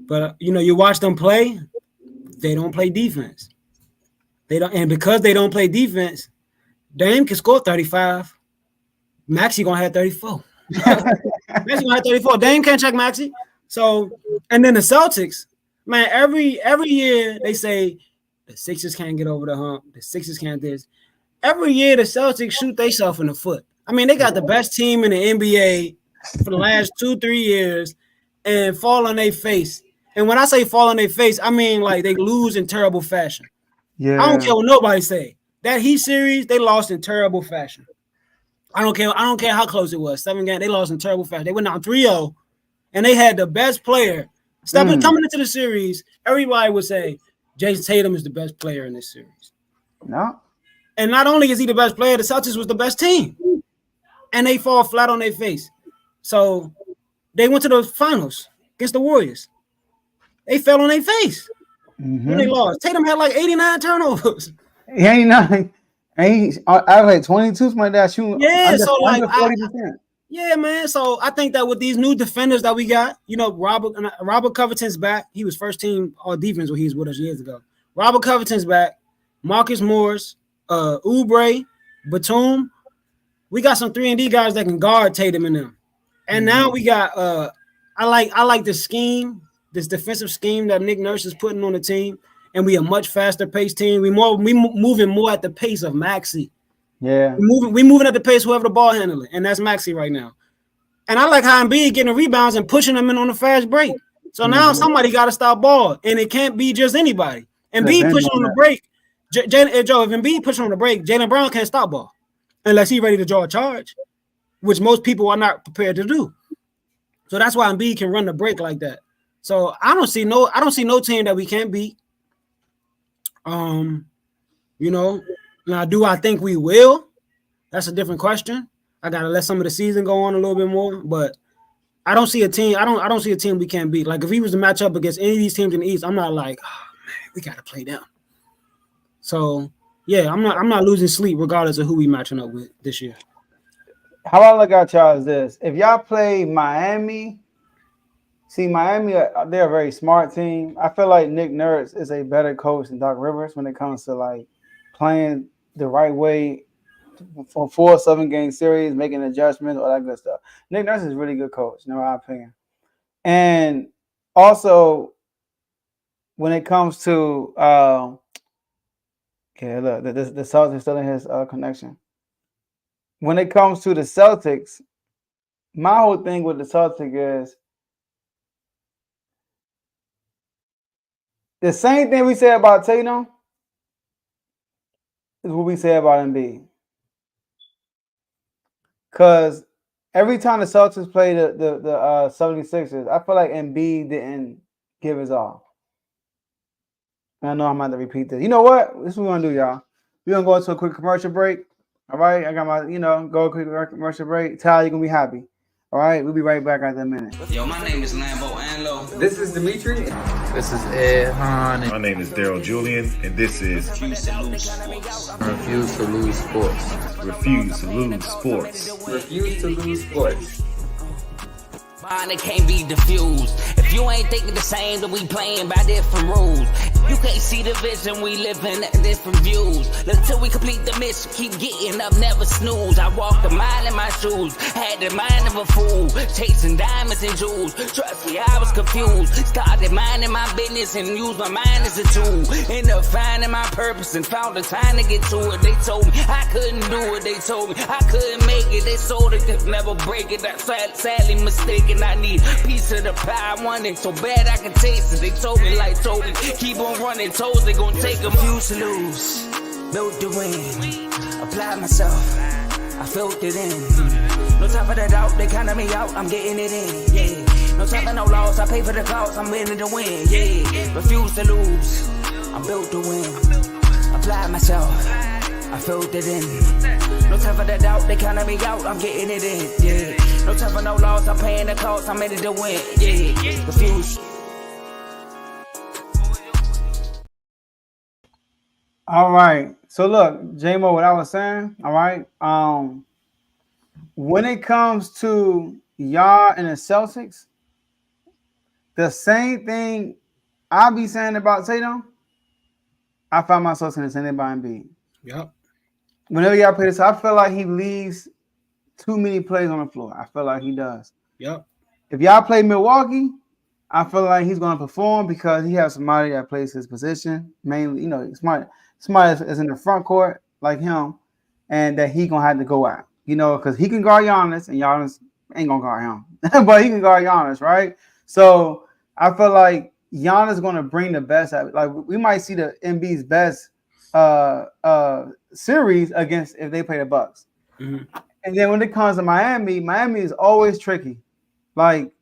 But you know, you watch them play, they don't play defense. They don't, and because they don't play defense, Dame can score 35. Maxey gonna have 34. Maxey gonna have 34. Dame can't check Maxey. So, and then the Celtics, man, every year they say the Sixers can't get over the hump. The Sixers can't this. Every year the Celtics shoot themselves in the foot. I mean, they got the best team in the NBA for the last 2-3 years and fall on their face. And when I say fall on their face, I mean like they lose in terrible fashion. Yeah. I don't care what nobody say. That Heat series, they lost in terrible fashion. I don't care how close it was. 7 games, they lost in terrible fashion. They went down 3-0, and they had the best player. Coming into the series, everybody would say Jason Tatum is the best player in this series. No. And not only is he the best player, the Celtics was the best team. And they fall flat on their face. So they went to the finals against the Warriors. They fell on their face. When they lost. Tatum had like 89 turnovers. He ain't nothing. I like 22, something like that. Shooting so like 40%. Yeah, man. So I think that with these new defenders that we got, you know, Robert Covington's back. He was first team all defense when he was with us years ago. Robert Covington's back. Marcus Morris, Oubre, Batum. We got some 3-and-D guys that can guard Tatum in them. And now we got I like the scheme, this defensive scheme that Nick Nurse is putting on the team. And we a much faster paced team. We moving more at the pace of Maxey. Yeah, we moving at the pace whoever the ball handling, and that's Maxey right now. And I like how Embiid getting the rebounds and pushing them in on the fast break. So now somebody got to stop ball, and it can't be just anybody. Embiid pushing on the break. Joe, if Embiid pushing on the break, Jaylen Brown can't stop ball unless he's ready to draw a charge, which most people are not prepared to do. So that's why Embiid can run the break like that. So I don't see no team that we can't beat. You know, now do I think we will? That's a different question. I gotta let some of the season go on a little bit more, but I don't see a team. I don't see a team we can't beat. Like if he was to match up against any of these teams in the East, I'm not like, oh man, we gotta play them. So yeah, I'm not losing sleep regardless of who we matching up with this year. How I look at y'all is this: if y'all play Miami. See, Miami, they're a very smart team. I feel like Nick Nurse is a better coach than Doc Rivers when it comes to like playing the right way for 4 7-game series, making adjustments, all that good stuff. Nick Nurse is a really good coach, in my opinion. And also, when it comes to look, the Celtics still in his connection. When it comes to the Celtics, my whole thing with the Celtics is the same thing we said about Tatum is what we say about Embiid. Because every time the Celtics play the 76ers, I feel like Embiid didn't give his all. I know I'm about to repeat this. You know what? This is what we're going to do, y'all. We're going to go into a quick commercial break. All right? I got my, go a quick commercial break. Ty, you're going to be happy. All right? We'll be right back after a minute. Yo, my name is Lambo Anlo. This is Dimitri. This is Ed Hahn. My name is Daryl Julian, and this is Refuse to Lose Sports. Refuse to Lose Sports. Refuse to Lose Sports. Mine, it can't be diffused. If you ain't thinking the same, then we playing by different rules. You can't see the vision, we live in different views. Look till we complete the mission, keep getting up, never snooze. I walked a mile in my shoes, had the mind of a fool, chasing diamonds and jewels. Trust me, I was confused. Started minding my business and used my mind as a tool. Ended up finding my purpose and found the time to get to it. They told me I couldn't do it, they told me I couldn't make it. They sold it, could never break it. That's sadly mistaken. I need a piece of the pie, I want it so bad I can taste it. They told me like told me, keep on running, toes they gon' take them. Refuse to lose, built to win, apply myself, I felt it in. No time for the doubt, they counted me out, I'm getting it in, yeah. No time for no loss, I pay for the cost, I'm winning to win, yeah. Refuse to lose, I'm built to win, apply myself, I felt it in. No time for the doubt, they counted me out, I'm getting it in, yeah. No time for no loss, I'm paying the cost, I'm in it to win, yeah. Refuse. All right. So look, J-Mo, what I was saying, all right. When it comes to y'all and the Celtics, the same thing I be saying about Tatum, I find myself saying the same thing about Embiid. Yep. Whenever y'all play this, I feel like he leaves too many plays on the floor. I feel like he does. Yep. If y'all play Milwaukee, I feel like he's going to perform because he has somebody that plays his position. Mainly, you know, somebody that's in the front court like him, and that he going to have to go out. You know, because he can guard Giannis, and Giannis ain't going to guard him. But he can guard Giannis, right? So I feel like Giannis is going to bring the best out. Like, we might see the Embiid's best series against if they play the Bucks. Mm-hmm. And then when it comes to Miami is always tricky. Like,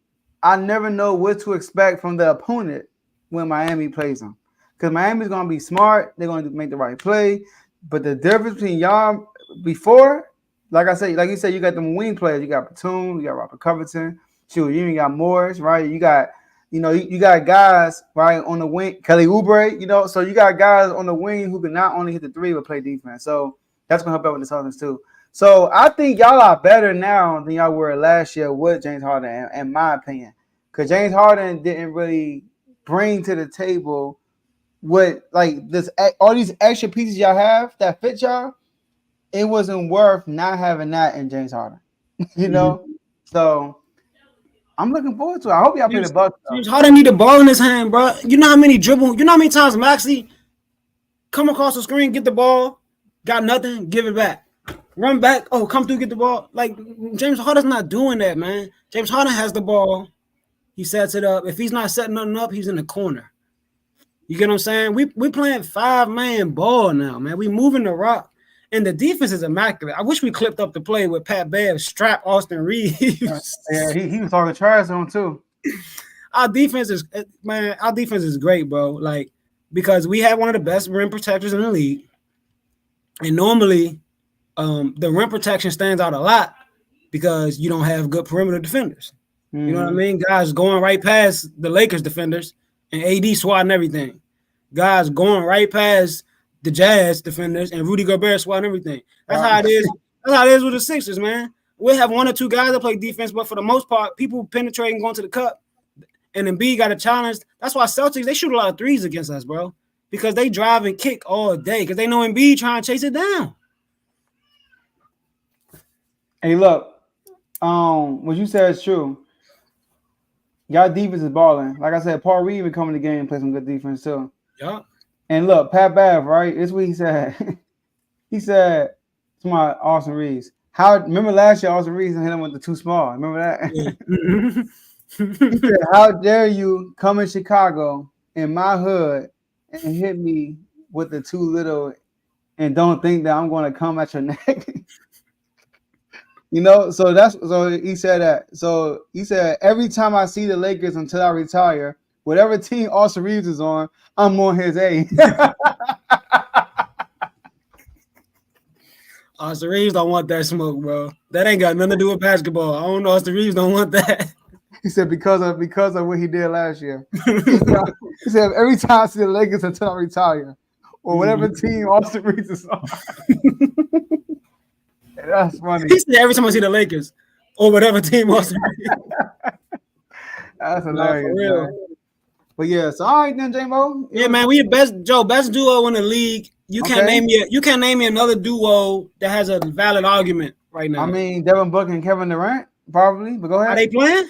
I never know what to expect from the opponent when Miami plays them. Because Miami's going to be smart. They're going to make the right play. But the difference between y'all before, like I said, like you said, you got them wing players. You got Batum, you got Robert Covington. Shoot, you even got Morris, right? You got, you got guys, right, on the wing. Kelly Oubre, so you got guys on the wing who can not only hit the three, but play defense. So that's going to help out with the Celtics too. So I think y'all are better now than y'all were last year with James Harden, in my opinion. Because James Harden didn't really bring to the table what, like, this, all these extra pieces y'all have that fit y'all. It wasn't worth not having that in James Harden, Mm-hmm. So I'm looking forward to it. I hope y'all play the Bucks. James Harden need the ball in his hand, bro. You know how many times Maxey come across the screen, get the ball, got nothing, give it back. Run back, come through, get the ball. Like, James Harden's not doing that, man. James Harden has the ball. He sets it up. If he's not setting nothing up, he's in the corner. You get what I'm saying? We playing 5-man ball now, man. We moving the rock. And the defense is immaculate. I wish we clipped up the play with Pat Bev strap Austin Reeves. Yeah, he was talking trash on him too. Our defense is great, bro. Like, because we have one of the best rim protectors in the league. And normally the rim protection stands out a lot because you don't have good perimeter defenders. Mm-hmm. You know what I mean? Guys going right past the Lakers defenders and AD swatting everything. Guys going right past the Jazz defenders and Rudy Gobert swatting everything. That's how it is. That's how it is with the Sixers, man. We have one or two guys that play defense, but for the most part, people penetrating, going to the cup, and Embiid got a challenge. That's why Celtics, they shoot a lot of threes against us, bro, because they drive and kick all day because they know Embiid trying to chase it down. Hey, look, what you said is true. Y'all defense is balling. Like I said, Paul Reed even come in the game and play some good defense too. Yeah. And look, Pat Bev, right? This is what he said. He said to my Austin Reeves, remember last year Austin Reeves hit him with the too small. Remember that? Yeah. He said, how dare you come in Chicago in my hood and hit me with the too little and don't think that I'm going to come at your neck. So he said that. So he said, every time I see the Lakers until I retire, whatever team Austin Reeves is on, I'm on his A. Austin Reeves don't want that smoke, bro. That ain't got nothing to do with basketball. I don't know. Austin Reeves don't want that. He said because of what he did last year. He said every time I see the Lakers until I retire, or whatever team Austin Reeves is on. That's funny. He said every time I see the Lakers or whatever team Austin Reeves. That's hilarious. But yeah, so all right then, J-Mo. Yeah, man, we the best duo in the league. You can't Okay. name me another duo that has a valid argument right now. I mean, Devin Booker and Kevin Durant, probably. But go ahead. Are they playing?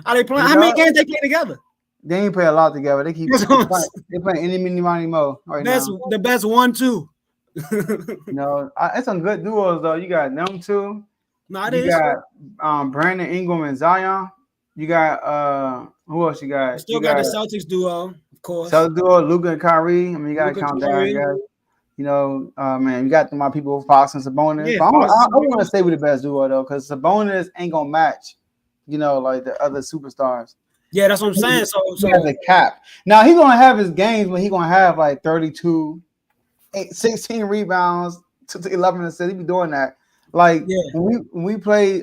Are they playing? How many games they play together? They ain't play a lot together. They playing any mini money mo right now. The best 1-2. It's some good duos though. You got them two. No, you got Brandon Ingram and Zion. You got who else you got? Still got the Celtics duo, of course. Celtics duo, Luka and Kyrie. I mean, you gotta count that, I guess. Man, you got my people Fox and Sabonis. Yeah, but I want to stay with the best duo though, because Sabonis ain't gonna match, like the other superstars. Yeah, that's what I'm saying. So has a cap. Now he's gonna have his games when he's gonna have like 32, 16 rebounds, 11 assists. He be doing that. Like when we play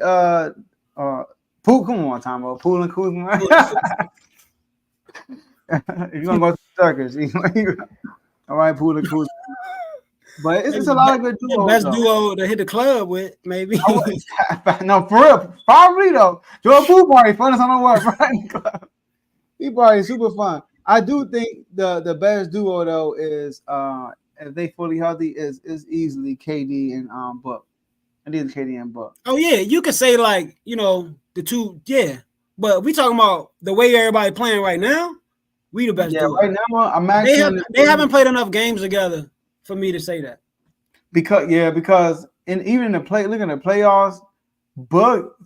Pool, come on, Tomo. Pool and Kuzma. If you're gonna go to the circus, all right, Pool and Kuzma. But it's a lot of good duos. Best duo to hit the club with, maybe. No, for real. Probably though. Joe Pool party, funnest on the world, right? He party super fun. I do think the best duo though is if they fully healthy is easily KD and Book. I think it's KD and Book. Oh yeah, you could say like the two, yeah. But we talking about the way everybody playing right now. We the best duo. Right now I'm actually they haven't played enough games together for me to say that. Because even in the look at the playoffs, Book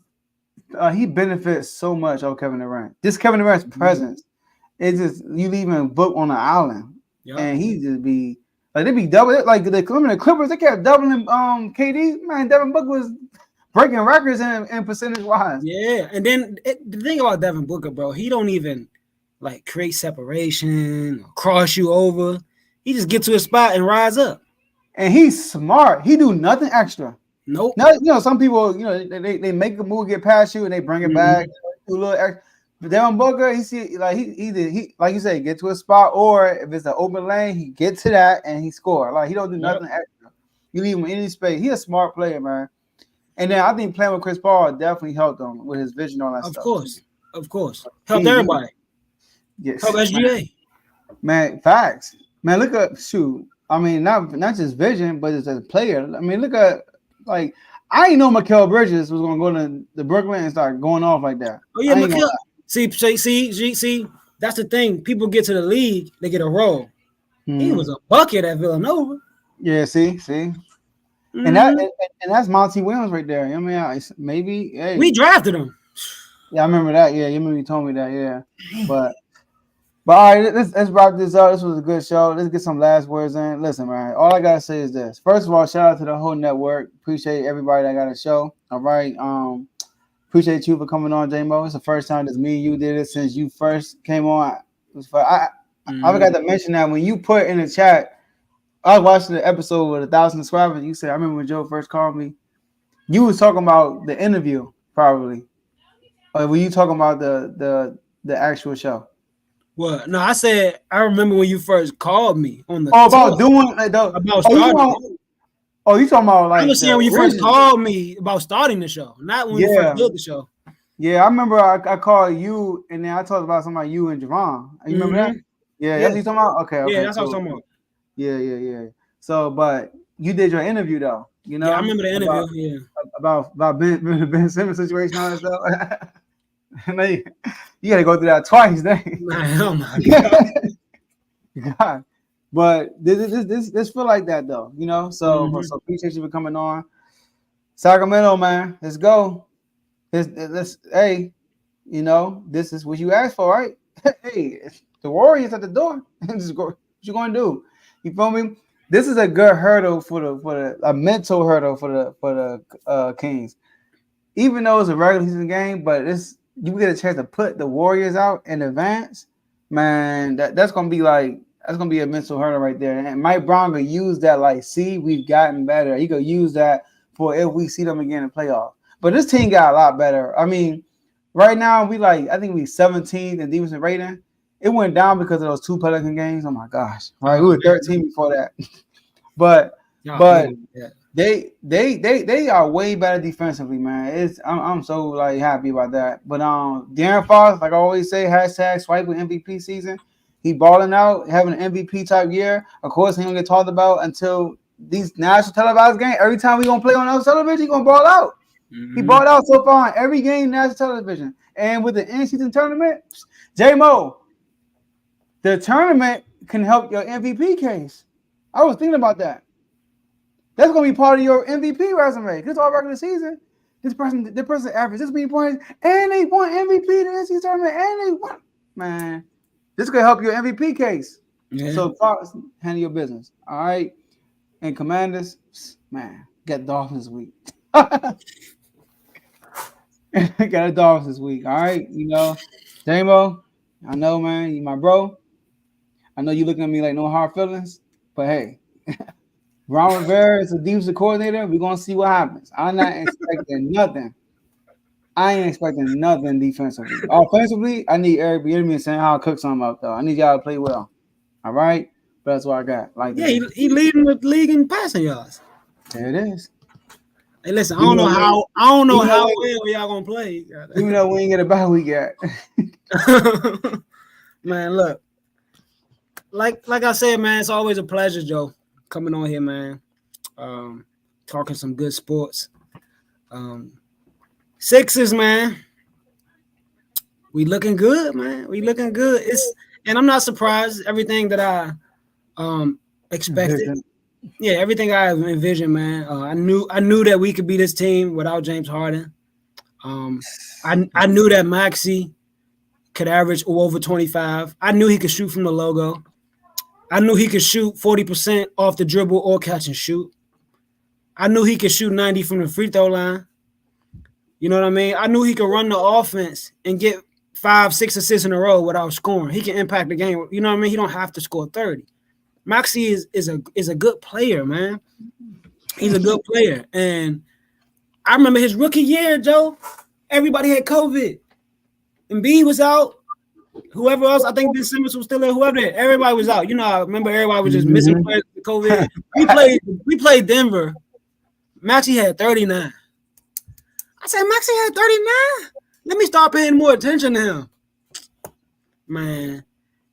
he benefits so much of Kevin Durant. Just Kevin Durant's presence. It's just you leaving Book on the island, and he just be like they be double like the Clippers. They kept doubling KD. Man, Devin Booker was breaking records and percentage wise. Yeah, and then the thing about Devin Booker, bro, he don't even like create separation, or cross you over. He just get to a spot and rise up. And he's smart. He do nothing extra. Nope. Now, some people, they make a move, get past you, and they bring it back. Do a little extra. But Devin Booker, he like you say, get to a spot, or if it's an open lane, he get to that and he score. Like he don't do nothing extra. You leave him in any space. He's a smart player, man. And then I think playing with Chris Paul definitely helped him with his vision on that stuff. Of course. Helped everybody. Yes. Help SGA. Man, facts. Man, look at I mean, not just vision, but as a player. I mean, look at like I didn't know Mikal Bridges was gonna go to the Brooklyn and start going off like that. Oh yeah, Mikal. See, that's the thing. People get to the league, they get a role. He was a bucket at Villanova. Yeah, see, and that's Monty Williams right there. I mean, maybe we drafted him. Yeah, I remember that. Yeah, you remember you told me that. Yeah, but all right, let's wrap this up. This was a good show. Let's get some last words in. Listen, man, all I gotta say is this. First of all, shout out to the whole network. Appreciate everybody that got a show. All right, appreciate you for coming on, J-Mo. It's the first time that me and you did it since you first came on. It was fun. I forgot to mention that when you put in the chat, I was watching the episode with 1,000 subscribers. You said, I remember when Joe first called me. You was talking about the interview, probably. Or were you talking about the actual show? Well, no, I said I remember when you first called me on the about doing like about starting. You talking about like I was saying when you first called me about starting the show, not when you first built the show. Yeah, I remember I called you and then I talked about something about you and Javon. You remember that? Yeah, that's what you talking about? Okay. Yeah, that's what I was talking about. Yeah. So, but you did your interview though, Yeah, I remember the interview. About Ben Simmons situation and stuff. You gotta go through that twice, then. Oh my God. But this feel like that though, So appreciate you for coming on. Sacramento, man, let's go. This is what you asked for, right? Hey, the Warriors at the door. Just go. What you gonna do? You feel me? This is a good hurdle a mental hurdle for the Kings. Even though it's a regular season game, but you get a chance to put the Warriors out in advance, man. That's gonna be a mental hurdle right there. And Mike Brown will use that like, see, we've gotten better. He could use that for if we see them again in playoffs. But this team got a lot better. I mean, right now I think we 17th in defensive rating. It went down because of those 2 Pelican games. Oh my gosh! Right, we were 13 before that. but They are way better defensively, man. I'm so like happy about that. But De'Aaron Fox, like I always say, hashtag swipe with MVP season. He balling out, having an MVP type year. Of course, he don't get talked about until these national televised games. Every time we gonna play on national television, he gonna ball out. He balled out so far in every game national television. And with the in-season tournament, J-Mo, the tournament can help your MVP case. I was thinking about that. That's gonna be part of your MVP resume. This all regular season. This person averaged this many points, and they won MVP the NCAA tournament, and they won. Man, this could help your MVP case. Yeah. So Fox, handle your business. All right. And Commanders, man, got Dolphins this week. Got a Dolphins this week. All right. You know, J-Mo, I know, man, you my bro. I know you looking at me like no hard feelings, but hey. Ron Rivera is the defensive coordinator. We're going to see what happens. I'm not expecting nothing. I ain't expecting nothing defensively. Offensively, I need Eric Bieniemy and saying how to cook something up, though. I need y'all to play well. All right? But that's what I got. Like, yeah, he leading the league in passing yards. There it is. Hey, listen, I don't know how well y'all going to play. Even though we ain't get a bye week yet. Man, look. Like I said, man, it's always a pleasure, Joe. Coming on here, man, talking some good sports. Sixers, man, we looking good, man. We looking good. And I'm not surprised. Everything that I expected, yeah, everything I envisioned, man. I knew that we could be this team without James Harden. I knew that Maxey could average over 25. I knew he could shoot from the logo. I knew he could shoot 40% off the dribble or catch and shoot. I knew he could shoot 90 from the free throw line. You know what I mean? I knew he could run the offense and get 5-6 assists in a row without scoring. He can impact the game. You know what I mean? He don't have to score 30. Maxey is a good player, man. He's a good player. And I remember his rookie year, Joe, everybody had COVID. Embiid was out. Whoever else, I think Ben Simmons was still there. Whoever there, everybody was out. You know, I remember everybody was just missing players with COVID. We played Denver. Maxey had 39. I said, Maxey had 39? Let me start paying more attention to him. Man,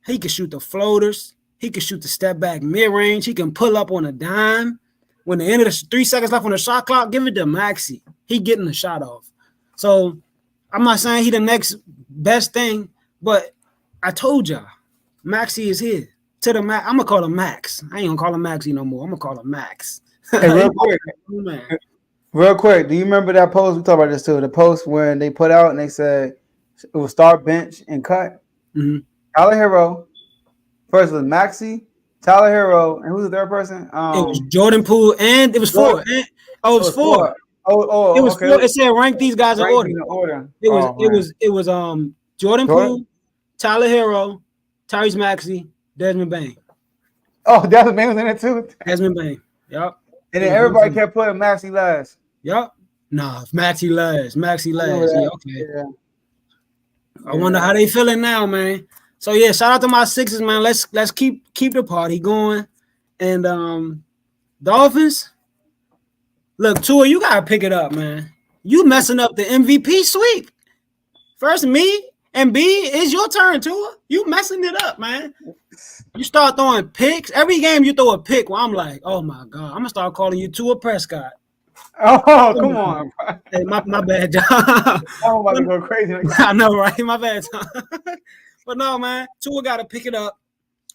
he could shoot the floaters. He could shoot the step back mid-range. He can pull up on a dime. When the end of the 3 seconds left on the shot clock, give it to Maxey. He getting the shot off. So I'm not saying he the next best thing, but I told y'all, Maxey is here. To the max. I'm gonna call him Max. I ain't gonna call him Maxey no more. I'm gonna call him Max. Hey, real quick, do you remember that post? We talked about this too. The post when they put out and they said it was start, bench, and cut. Mm-hmm. Tyler Hero. First was Maxey, Tyler Hero, and who's the third person? It was Jordan Poole, and it was four. It was four. Oh, it was okay. four. It said rank these guys in order. It was Jordan Poole, Tyler Hero, Tyrese Maxey, Desmond Bain. Oh, Desmond Bain was in it too. Desmond Bain. Yep. And then everybody kept putting Maxey last. Yep. Nah, Maxey last. Yeah, okay. Yeah. I wonder how they feeling now, man. So yeah, shout out to my Sixers, man. Let's keep the party going. And Dolphins. Look, Tua, you gotta pick it up, man. You messing up the MVP sweep. First me and B, it's your turn, Tua. You messing it up, man. You start throwing picks. Every game you throw a pick, well, I'm like, oh my God, I'm gonna start calling you Tua Prescott. Oh, come on. Hey, my bad, John. I'm about to go crazy. I know, right? My bad, John. But no, man, Tua got to pick it up.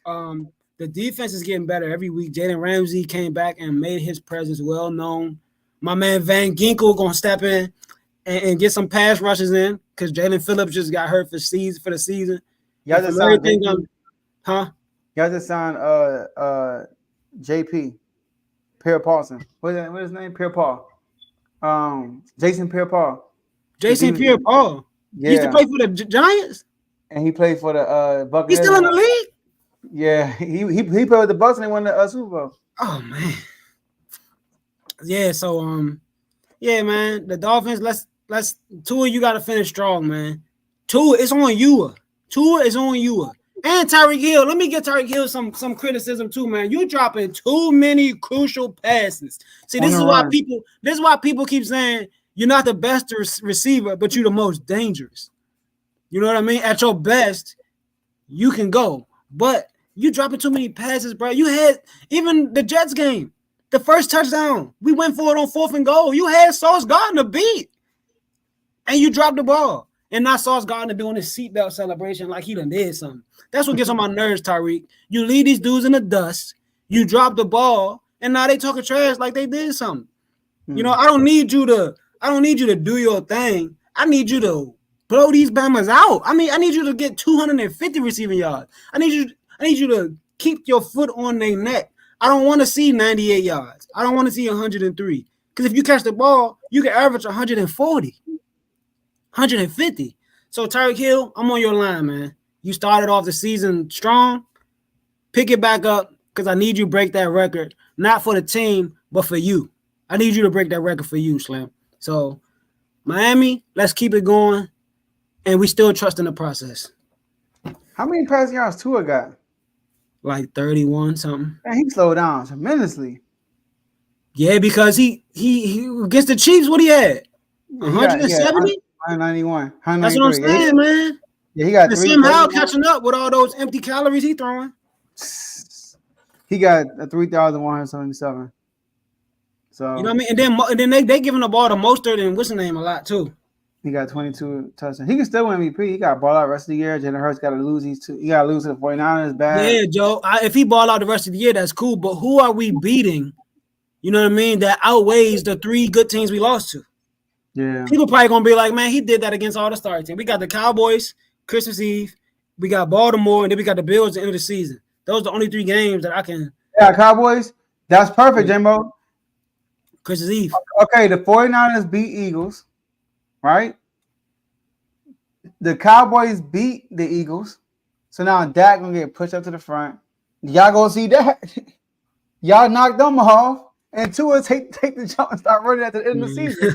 The defense is getting better every week. Jalen Ramsey came back and made his presence well known. My man Van Ginkel gonna step in and get some pass rushes in because Jalen Phillips just got hurt for the season. Y'all just signed JP Pierre Paulson. What is his name? Pierre Paul. Jason Pierre Paul. Jason Pierre Paul. Yeah. He used to play for the Giants. And he played for the Buccaneers. He's still in the league. Yeah, he played with the Bucs and they won the Super Bowl. Oh man. Yeah, so yeah, man. The Dolphins, let's Tua, you gotta finish strong, man. Tua, it's on you. Tua is on you. And Tyreek Hill. Let me get Tyreek Hill some criticism too, man. You dropping too many crucial passes. See, this is why people keep saying you're not the best receiver, but you're the most dangerous. You know what I mean? At your best, you can go, but you dropping too many passes, bro. You had even the Jets game, the first touchdown. We went for it on 4th and goal. You had Sauce Gardner beat, and you dropped the ball. And not Sauce Gardner doing his seatbelt celebration like he done did something. That's what gets on my nerves, Tyreek. You leave these dudes in the dust, you drop the ball, and now they talking trash like they did something. You know, I don't need you to do your thing. I need you to blow these Bammers out. I mean, I need you to get 250 receiving yards. I need you to keep your foot on their neck. I don't want to see 98 yards. I don't want to see 103. Because if you catch the ball, you can average 140. 150. So Tyreek Hill, I'm on your line, man. You started off the season strong. Pick it back up because I need you to break that record, not for the team, but for you. I need you to break that record for you, Slim. So Miami, let's keep it going, and we still trust in the process. How many passing yards Tua got? Like 31 something. Man, he slowed down tremendously. Yeah, because he against the Chiefs, what he had? 170? 191. That's what I'm saying, man. Yeah, he got and somehow catching up with all those empty calories he throwing. He got a 3,177. So you know what I mean? And then they giving the ball to Mostert and what's his name a lot too. He got 22 touchdowns. He can still win MVP. He got ball out the rest of the year. Jalen Hurts got to lose these two. He got to lose to the 49ers. Bad. Yeah, Joe. If he ball out the rest of the year, that's cool. But who are we beating? You know what I mean? That outweighs the 3 good teams we lost to. Yeah. People probably gonna be like, man, he did that against all the starting teams. We got the Cowboys Christmas Eve. We got Baltimore, and then we got the Bills at the end of the season. Those are the only 3 games that I can. Yeah, Cowboys. That's perfect, Jimbo. Christmas Eve. Okay, the 49ers beat Eagles, right? The Cowboys beat the Eagles. So now Dak gonna get pushed up to the front. Y'all gonna see that. Y'all knocked them off. And Tua take the jump and start running at the end of the season.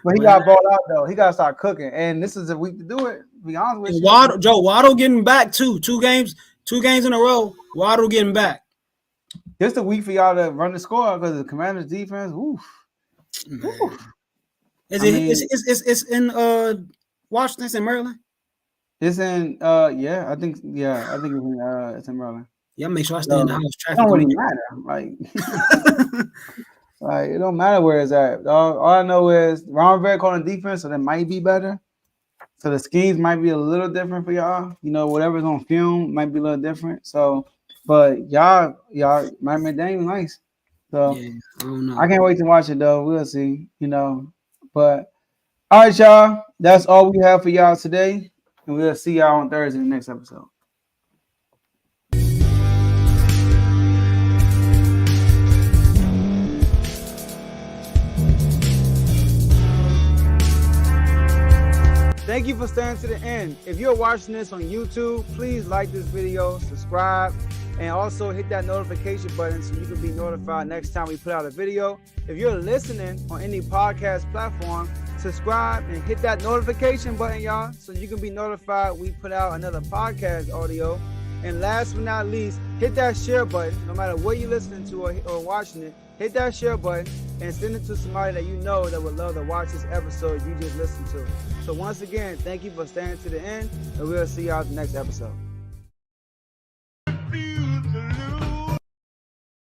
But he got balled out, though. He got to start cooking. And this is a week to do it, to be honest with you. Waddle getting back, too. 2 games in a row. Waddle getting back. This is the week for y'all to run the score because the Commanders' defense, oof. It's in Washington, it's in Maryland? It's in, I think it's in Maryland. Yeah, make sure I stay in the house. Traffic don't really matter. Like, it don't matter where it's at. All I know is Ron Rivera calling defense, so that might be better. So the schemes might be a little different for y'all. You know, whatever's on film might be a little different. So, but y'all might make dang nice. So yeah, I don't know. I can't wait to watch it though. We'll see. You know, but all right, y'all. That's all we have for y'all today, and we'll see y'all on Thursday in the next episode. Thank you for staying to the end. If you're watching this on YouTube, please like this video, subscribe, and also hit that notification button so you can be notified next time we put out a video. If you're listening on any podcast platform, subscribe and hit that notification button, y'all, so you can be notified we put out another podcast audio. And last but not least, hit that share button. No matter what you're listening to or watching it, hit that share button and send it to somebody that you know that would love to watch this episode you just listened to. So once again, thank you for staying to the end, and we'll see y'all in the next episode.